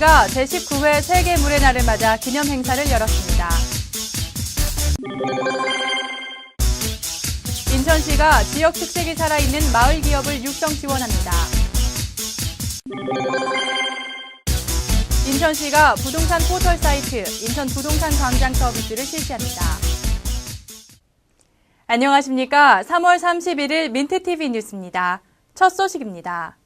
인천시가 제19회 세계 물의 날을 맞아 기념 행사를 열었습니다. 인천시가 지역 특색이 살아있는 마을 기업을 육성 지원합니다. 인천시가 부동산 포털 사이트 인천 부동산 광장 서비스를 실시합니다. 안녕하십니까. 3월 31일 민트TV 뉴스입니다. 첫 소식입니다.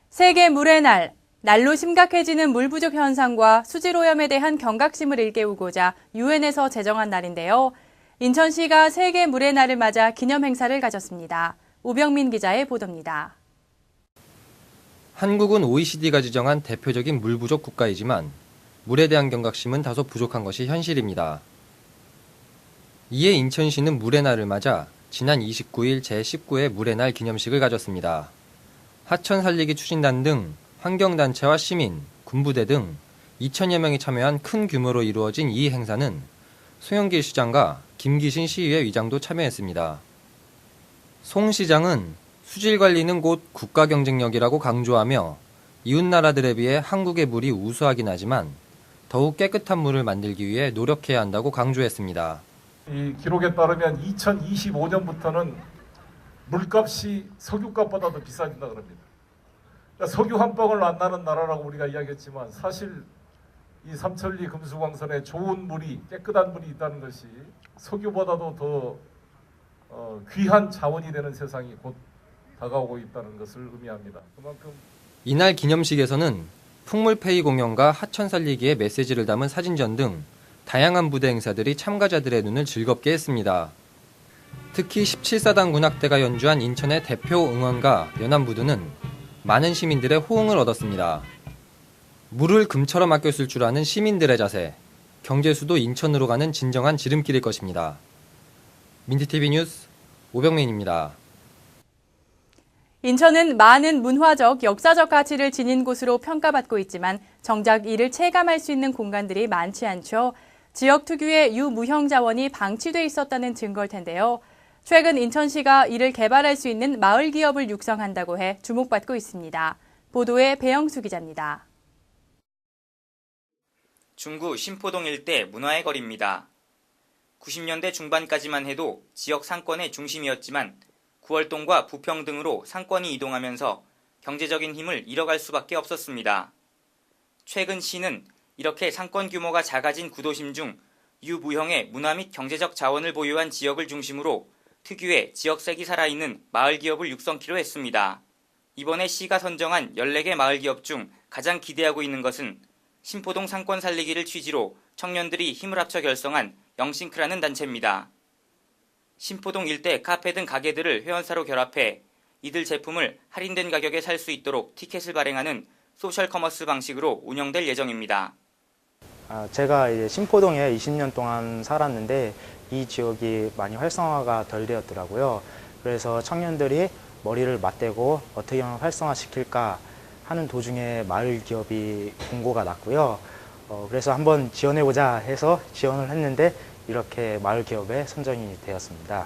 세계 물의 날, 날로 심각해지는 물 부족 현상과 수질 오염에 대한 경각심을 일깨우고자 유엔에서 제정한 날인데요. 인천시가 세계 물의 날을 맞아 기념 행사를 가졌습니다. 우병민 기자의 보도입니다. 한국은 OECD가 지정한 대표적인 물 부족 국가이지만 물에 대한 경각심은 다소 부족한 것이 현실입니다. 이에 인천시는 물의 날을 맞아 지난 29일 제19회 물의 날 기념식을 가졌습니다. 하천 살리기 추진단 등 환경단체와 시민, 군부대 등 2천여 명이 참여한 큰 규모로 이루어진 이 행사는 송영길 시장과 김기신 시의회 의장도 참여했습니다. 송 시장은 수질 관리는 곧 국가 경쟁력이라고 강조하며 이웃 나라들에 비해 한국의 물이 우수하긴 하지만 더욱 깨끗한 물을 만들기 위해 노력해야 한다고 강조했습니다. 이 기록에 따르면 2025년부터는 물값이 석유값보다 더 비싸진다 그럽니다. 그러니까 석유 한 방울 안 나는 나라라고 우리가 이야기했지만 사실 이 삼천리 금수광선에 좋은 물이 깨끗한 물이 있다는 것이 석유보다도 더 귀한 자원이 되는 세상이 곧 다가오고 있다는 것을 의미합니다. 그만큼 이날 기념식에서는 풍물페이 공연과 하천 살리기의 메시지를 담은 사진전 등 다양한 부대 행사들이 참가자들의 눈을 즐겁게 했습니다. 특히 17사단 군악대가 연주한 인천의 대표 응원가 연안부두는 많은 시민들의 호응을 얻었습니다. 물을 금처럼 아껴 쓸 줄 아는 시민들의 자세, 경제수도 인천으로 가는 진정한 지름길일 것입니다. 민트TV 뉴스 오병민입니다. 인천은 많은 문화적, 역사적 가치를 지닌 곳으로 평가받고 있지만 정작 이를 체감할 수 있는 공간들이 많지 않죠. 지역 특유의 유무형 자원이 방치돼 있었다는 증거일 텐데요. 최근 인천시가 이를 개발할 수 있는 마을 기업을 육성한다고 해 주목받고 있습니다. 보도에 배영수 기자입니다. 중구 신포동 일대 문화의 거리입니다. 90년대 중반까지만 해도 지역 상권의 중심이었지만 구월동과 부평 등으로 상권이 이동하면서 경제적인 힘을 잃어갈 수밖에 없었습니다. 최근 시는 이렇게 상권 규모가 작아진 구도심 중 유무형의 문화 및 경제적 자원을 보유한 지역을 중심으로 특유의 지역색이 살아있는 마을 기업을 육성키로 했습니다. 이번에 시가 선정한 14개 마을 기업 중 가장 기대하고 있는 것은 신포동 상권 살리기를 취지로 청년들이 힘을 합쳐 결성한 영싱크라는 단체입니다. 신포동 일대 카페 등 가게들을 회원사로 결합해 이들 제품을 할인된 가격에 살 수 있도록 티켓을 발행하는 소셜 커머스 방식으로 운영될 예정입니다. 제가 이제 신포동에 20년 동안 살았는데 이 지역이 많이 활성화가 덜 되었더라고요. 그래서 청년들이 머리를 맞대고 어떻게 하면 활성화시킬까 하는 도중에 마을 기업이 공고가 났고요. 그래서 한번 지원해보자 해서 지원을 했는데 이렇게 마을 기업에 선정이 되었습니다.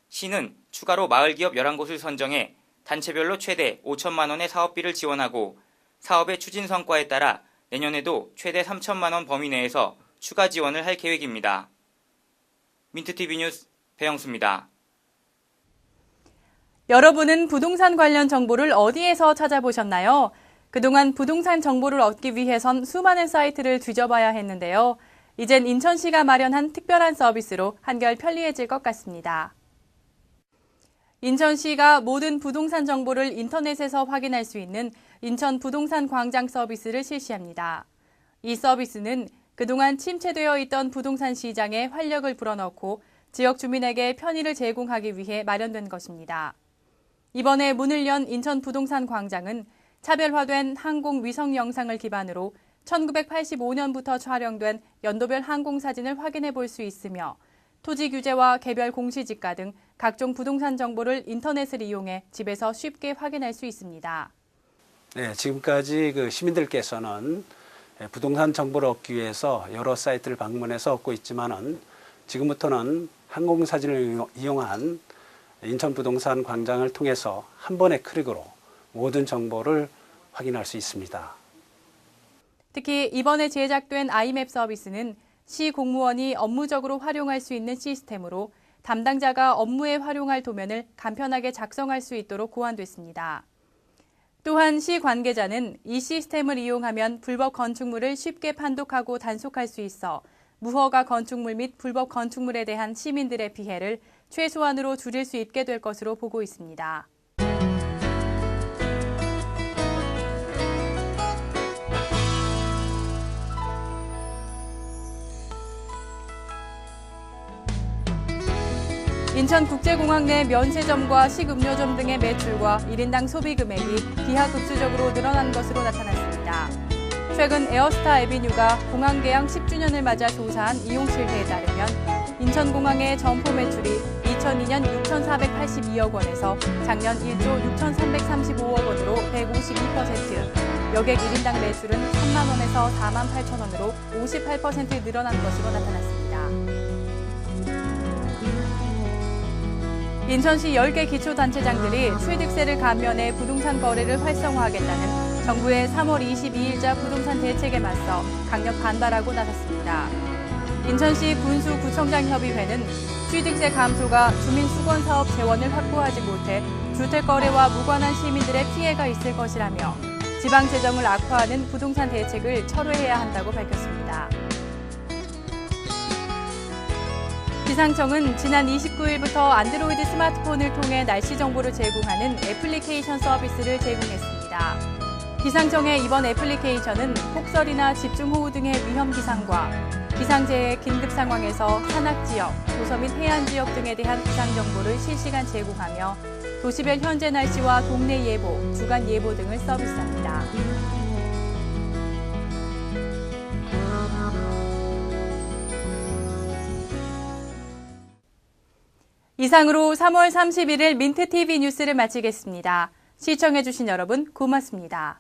시는 추가로 마을 기업 11곳을 선정해 단체별로 최대 5천만 원의 사업비를 지원하고 사업의 추진 성과에 따라 내년에도 최대 3천만 원 범위 내에서 추가 지원을 할 계획입니다. 민트TV 뉴스 배영수입니다. 여러분은 부동산 관련 정보를 어디에서 찾아보셨나요? 그동안 부동산 정보를 얻기 위해선 수많은 사이트를 뒤져봐야 했는데요. 이젠 인천시가 마련한 특별한 서비스로 한결 편리해질 것 같습니다. 인천시가 모든 부동산 정보를 인터넷에서 확인할 수 있는 인천 부동산 광장 서비스를 실시합니다. 이 서비스는 그동안 침체되어 있던 부동산 시장에 활력을 불어넣고 지역 주민에게 편의를 제공하기 위해 마련된 것입니다. 이번에 문을 연 인천 부동산 광장은 차별화된 항공 위성 영상을 기반으로 1985년부터 촬영된 연도별 항공 사진을 확인해 볼 수 있으며 토지 규제와 개별 공시지가 등 각종 부동산 정보를 인터넷을 이용해 집에서 쉽게 확인할 수 있습니다. 네, 지금까지 시민들께서는 부동산 정보를 얻기 위해서 여러 사이트를 방문해서 얻고 있지만은 지금부터는 항공사진을 이용한 인천 부동산 광장을 통해서 한 번의 클릭으로 모든 정보를 확인할 수 있습니다. 특히 이번에 제작된 아이맵 서비스는 시 공무원이 업무적으로 활용할 수 있는 시스템으로 담당자가 업무에 활용할 도면을 간편하게 작성할 수 있도록 고안됐습니다. 또한 시 관계자는 이 시스템을 이용하면 불법 건축물을 쉽게 판독하고 단속할 수 있어 무허가 건축물 및 불법 건축물에 대한 시민들의 피해를 최소한으로 줄일 수 있게 될 것으로 보고 있습니다. 인천국제공항 내 면세점과 식음료점 등의 매출과 1인당 소비 금액이 기하급수적으로 늘어난 것으로 나타났습니다. 최근 에어스타 에비뉴가 공항 개항 10주년을 맞아 조사한 이용실태에 따르면 인천공항의 점포 매출이 2002년 6,482억 원에서 작년 1조 6,335억 원으로 152%, 여객 1인당 매출은 3만 원에서 4만 8천 원으로 58% 늘어난 것으로 나타났습니다. 인천시 10개 기초단체장들이 취득세를 감면해 부동산 거래를 활성화하겠다는 정부의 3월 22일자 부동산 대책에 맞서 강력 반발하고 나섰습니다. 인천시 군수구청장협의회는 취득세 감소가 주민수건사업 재원을 확보하지 못해 주택거래와 무관한 시민들의 피해가 있을 것이라며 지방재정을 악화하는 부동산 대책을 철회해야 한다고 밝혔습니다. 기상청은 지난 29일부터 안드로이드 스마트폰을 통해 날씨 정보를 제공하는 애플리케이션 서비스를 제공했습니다. 기상청의 이번 애플리케이션은 폭설이나 집중호우 등의 위험 기상과 기상재해 긴급 상황에서 산악지역, 도서 및 해안지역 등에 대한 기상정보를 실시간 제공하며 도시별 현재 날씨와 동네 예보, 주간 예보 등을 서비스합니다. 이상으로 3월 31일 민트TV 뉴스를 마치겠습니다. 시청해주신 여러분 고맙습니다.